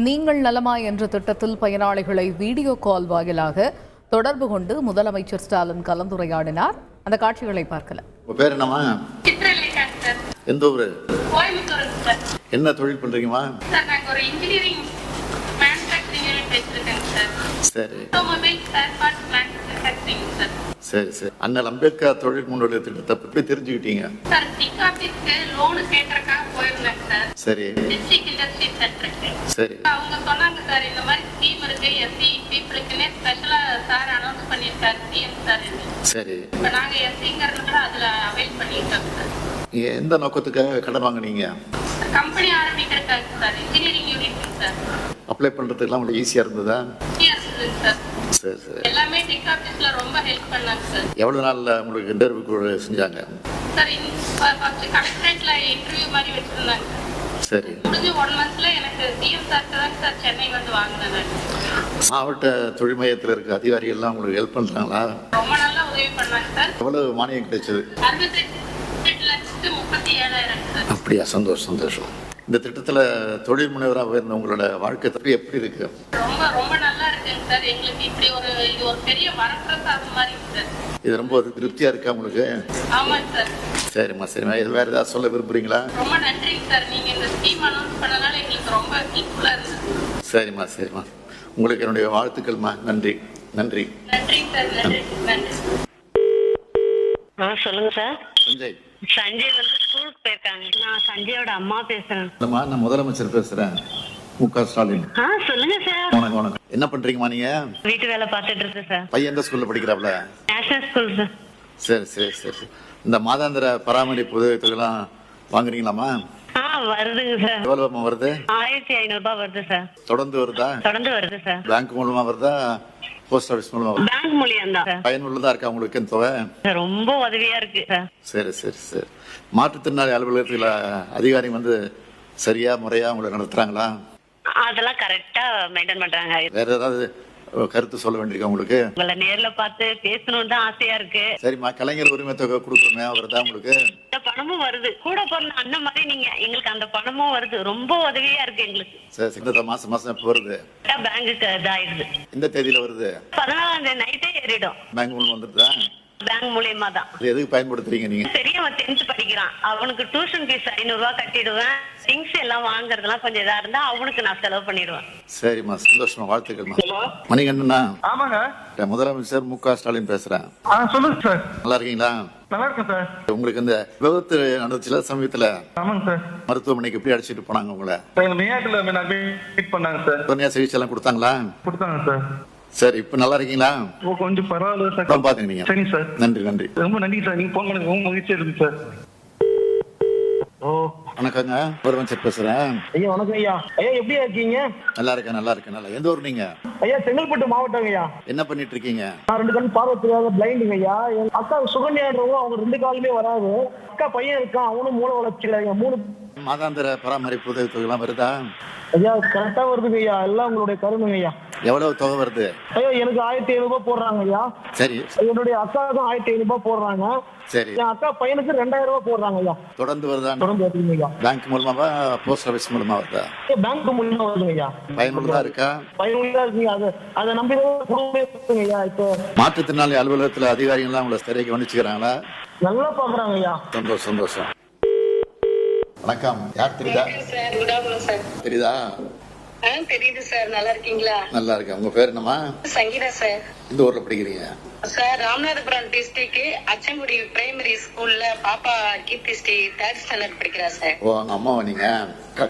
நீங்கள் நலமா என்ற திட்டத்தில் பயனாளிகளை வீடியோ கால் வாயிலாக தொடர்பு கொண்டு முதலமைச்சர் ஸ்டாலின் கலந்துரையாடினார். அந்த காட்சிகளை பார்க்கலாம். பேர் என்னமா? எந்த ஊரு? என்ன தொழில் பண்றீங்கம்மா? சரி சரி சரி. அண்ணல் அம்பேத்கர் தொழில் முன்னோடி திட்டத்தை பற்றி தெரிஞ்சுக்கிட்டீங்க? சரி சரி. அவங்க சொன்னாங்க சார், இந்த மாதிரி ஸ்கீம் இருக்கு, எஸ்சி பீப்புளுக்குனே ஸ்பெஷலா சார் அனௌன்ஸ் பண்ணிருக்காரு சிஎம் சார். சரி. இப்ப நாங்க எஸ்சிங்கிறதுனால அதுல அவைல் பண்ணிட்டோம் சார். எந்த நோக்கத்துக்காக கடன் வாங்குனீங்க? கம்பெனி ஆரம்பிக்கிறதுக்காக sir, engineering unit sir. Apply பண்றதுக்குலாம் உங்களுக்கு ஈஸியா இருந்ததா? சார் சரி சரி. எல்லாமே டிக் ஆபீஸ்ல ரொம்ப ஹெல்ப் பண்ணாங்க சார். எவ்வளவு நாள்ல உங்களுக்கு இன்டர்வியூ செஞ்சாங்க? சார் ஃபர்ஸ்ட் கலெக்டரேட்ல இன்டர்வியூ மாதிரி வச்சிருந்தாங்க. சரி. முடிஞ்சு 1 மந்த்ல எனக்கு சிஎம் சார் தான் சார் சென்னை வந்து வாங்கினேன். மாவட்ட தொழில் மையத்தில் இருக்க அதிகாரிகள் எல்லாம் உங்களுக்கு ஹெல்ப் பண்றாங்களா? ரொம்ப நல்லா உதவி பண்ணாங்க சார். எவ்வளவு மானியம் கிடைச்சது? 68,37,000 சார். அப்படியா? சந்தோஷம் சந்தோஷம். இந்த திட்டத்துல தொழில் முனைவராக இருந்த உங்களோட வாழ்க்கை தப்பி எப்படி இருக்கு? ரொம்ப ரொம்ப நல்லா இருக்குங்க சார். எங்களுக்கு இப்படி இது ஒரு பெரிய வரப்பிரசாதம் மாதிரி சார். இது ரொம்ப திருப்தியா இருக்கா உங்களுக்கு? ஆமாங்க சார். சரிம்மா சரிம்மா. இது வேற ஏதாவது சொல்ல விரும்புறீங்களா? ரொம்ப நன்றிங்க சார். நீங்க இந்த ஸ்கீம் அனௌன்ஸ் பண்ணனால எங்களுக்கு ரொம்ப ஹெல்ப்ஃபுல்லா இருந்துச்சு. சரிம்மா சரிம்மா. உங்களுக்கு என்னுடைய வாழ்த்துக்கள்மா. நன்றி நன்றி. நன்றிங்க சார். நன்றி நன்றி. சொல்லுங்க சார். சஞ்சய் வந்து ஸ்கூலுக்கு போயிருக்காங்க. நான் சஞ்சயோட அம்மா பேசுறேன். நான் முதலமைச்சர் பேசுறேன், மு.க. ஸ்டாலின். சொல்லுங்க சார். வணக்கம் வணக்கம். என்ன பண்றீங்கம்மா நீங்க? வீட்டு வேலை பார்த்துட்டு இருக்கேன் சார். பையன் எந்த ஸ்கூல்ல படிக்கிறாப்ல? National school sir. சரி சரி சரி. இந்த மாதாந்திர பராமரிப்பு உதவித்தொகைலாம் வாங்குறீங்களாமா? வருதுங்க சார். எவ்வளவு வருது? 1500 ரூபாய் வருது சார். தொடர்ந்து வருதா? தொடர்ந்து வருது சார். பேங்க் மூலமா வருதா, போஸ்ட் ஆபீஸ் மூலமா வருதா? பேங்க் மூலியம் தான். பயனுள்ளதா இருக்கா உங்களுக்கு இந்த தொகை? ரொம்ப உதவியா இருக்கு சார். சரி சரி சரி. மாற்றுத்திறனாளி அலுவலகத்துல அதிகாரி வந்து சரியா முறையா உங்களை நடத்துறாங்களா? அதெல்லாம் கரெக்டா மெயின்டைன் பண்றாங்க. வேற ஏதாவது கருத்து சொல்ல வேண்டியிருக்கா உங்களுக்கு? உங்களை நேர்ல பார்த்து பேசணும்னு தான் ஆசையா இருக்கு. சரிம்மா. கலைஞர் உரிமை தொகை கொடுக்கணுமே, வருதா உங்களுக்கு? இந்த பணமும் வருது. கூட பிறந்த அண்ணன் மாதிரி நீங்க எங்களுக்கு அந்த பணமும் வருது. ரொம்ப உதவியா இருக்கு எங்களுக்கு. சரி. இந்த மாசம் மாசம் எப்ப வருது? பேங்குக்கு இதாயிடுது. இந்த தேதியில வருது? 14 நைட்டே ஏறிடும். பேங்க் மூலம் வந்துருதா? பேங்க் மூலியமா தான். எதுக்கு பயன்படுத்துறீங்க நீங்க? பெரியவன் 10th படிக்கிறான். அவனுக்கு டியூஷன் ஃபீஸ் 500 ரூபாய் கட்டிடுவேன். திங்ஸ் எல்லாம் வாங்குறதுலாம் கொஞ்சம் இதா இருந்தா அவனுக்கு நான் செலவு பண்ணிடுவேன். சரிம்மா. சந்தோஷமா. வாழ்த்துக்கள்மா. மணிகண்டனா? ஆமாங்க. முதலமைச்சர் மு.க. ஸ்டாலின் பேசுறேன். சொல்லுங்க சார். நல்லா இருக்கீங்களா? நல்லா இருக்கேன் சார். உங்களுக்கு இந்த விபத்து நடந்துச்சுல சமயத்துல? ஆமாங்க சார். மருத்துவமனைக்கு எப்படி அழைச்சிட்டு போனாங்க உங்களை? மேயாட்டுல மீட் பண்ணாங்க சார். உடனே சிகிச்சை எல்லாம் கொடுத்தாங்களா? கொடுத்தாங்க சார். சரி. இப்ப நல்லா இருக்கீங்களா? கொஞ்சம் பரவாயில்ல சார். பாத்துங்க நீங்க. சரி சார். நன்றி நன்றி. ரொம்ப நன்றி சார். நீங்க போன் பண்ணி ரொம்ப மகிழ்ச்சியா இருக்கு சார். வணக்கங்க. முதலமைச்சர் பேசுறேன். ஐயா வணக்கம் ஐயா. ஐயா எப்படி இருக்கீங்க? நல்லா இருக்கேன் நல்லா இருக்கேன். நல்லா. எந்த ஊர் நீங்க? ஐயா செங்கல்பட்டு மாவட்டம் ஐயா. என்ன பண்ணிட்டு இருக்கீங்க? நான் 2 கண் பார்வை தெரியாத பிளைண்டுங்க ஐயா. என் அக்கா சுகன்யான்றவங்க, அவங்க 2 காலுமே வராது. அக்கா பையன் இருக்கான், அவனும் மூளை வளர்ச்சியில. 3 மாதாந்திர பராமரிப்பு உதவி தொகை எல்லாம் வருதா? ஐயா கரெக்டா வருதுங்க ஐயா. எல்லாம் உங்களுடைய கருணுங்க ஐயா. எவ்வளவு தொகை வருது? ஐயா எனக்கு 1500 ரூபாய் போடுறாங்க ஐயா. சரி. என்னுடைய அக்காவுக்கும் 1500 ரூபாய் போடுறாங்க. சரி. என் அக்கா பையனுக்கு 2000 ரூபாய் போடுறாங்க ஐயா. தொடர்ந்து வருதா? தொடர்ந்து வருதுங்க ஐயா. பேங்க் மூலமாவா, போஸ்ட் ஆபீஸ் மூலமா வருதா? பேங்க் மூலமா வருதுங்க ஐயா. பயனுள்ளதா இருக்கா? பயனுள்ளதா இருக்குங்க. அதை நம்பி குடும்பமே இருக்குங்க ஐயா. இப்போ மாற்றுத்திறனாளி அலுவலகத்துல அதிகாரிகள் உங்களை சரியா கவனிச்சுக்கிறாங்களா? நல்லா பாக்குறாங்க ஐயா. சந்தோஷம் சந்தோஷம். வணக்கம். யார் தெரியுதா? தெரியுதா? தெரியுது சார். நல்லா இருக்கீங்களா? நல்லா இருக்கேன். உங்க பேர் என்னமா? சங்கீதா சார். இந்த ஊர்ல படிக்கிறீங்க? Sir Ramanathapuram district Achankudi primary ஸ்கூல்ல பாப்பா கீர்த்தி ஸ்ரீ 3rd ஸ்டாண்டர்ட் படிக்கிறா சார். ஓ, உங்க அம்மாவா நீங்க?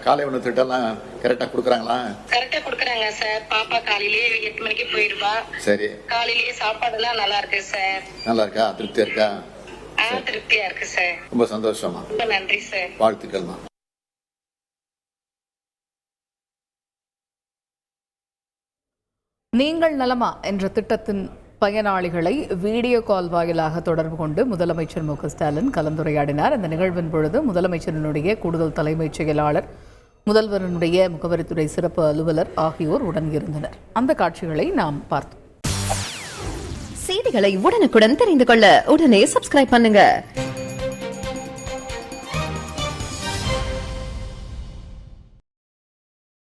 காலை உணவு திட்டம் கரெக்டா குடுக்கறாங்களா? கரெக்டா குடுக்கறாங்க சார். பாப்பா காலையிலேயே 8 மணிக்கு போயிருவா. சரி. காலையிலேயே சாப்பாடு எல்லாம் நல்லா இருக்கு சார். நல்லா இருக்கா? திருப்தியா இருக்கா? திருப்தியா இருக்கு சார். ரொம்ப சந்தோஷமா. ரொம்ப நன்றி சார். வாழ்த்துக்கள்மா. நீங்கள் நலமா என்ற திட்டத்தின் பயனாளிகளை வீடியோ கால் வாயிலாக தொடர்பு கொண்டு முதலமைச்சர் மு.க. ஸ்டாலின் கலந்துரையாடினார். இந்த நிகழ்வின் பொழுது முதலமைச்சரினுடைய கூடுதல் தலைமைச் செயலாளர், முதல்வரினுடைய முகவரித்துறை சிறப்பு அலுவலர் ஆகியோர் உடன் இருந்தனர். அந்த காட்சிகளை நாம் பார்த்தோம். செய்திகளை உடனுக்குடன் தெரிந்து கொள்ள உடனே சப்ஸ்கிரைப் பண்ணுங்க.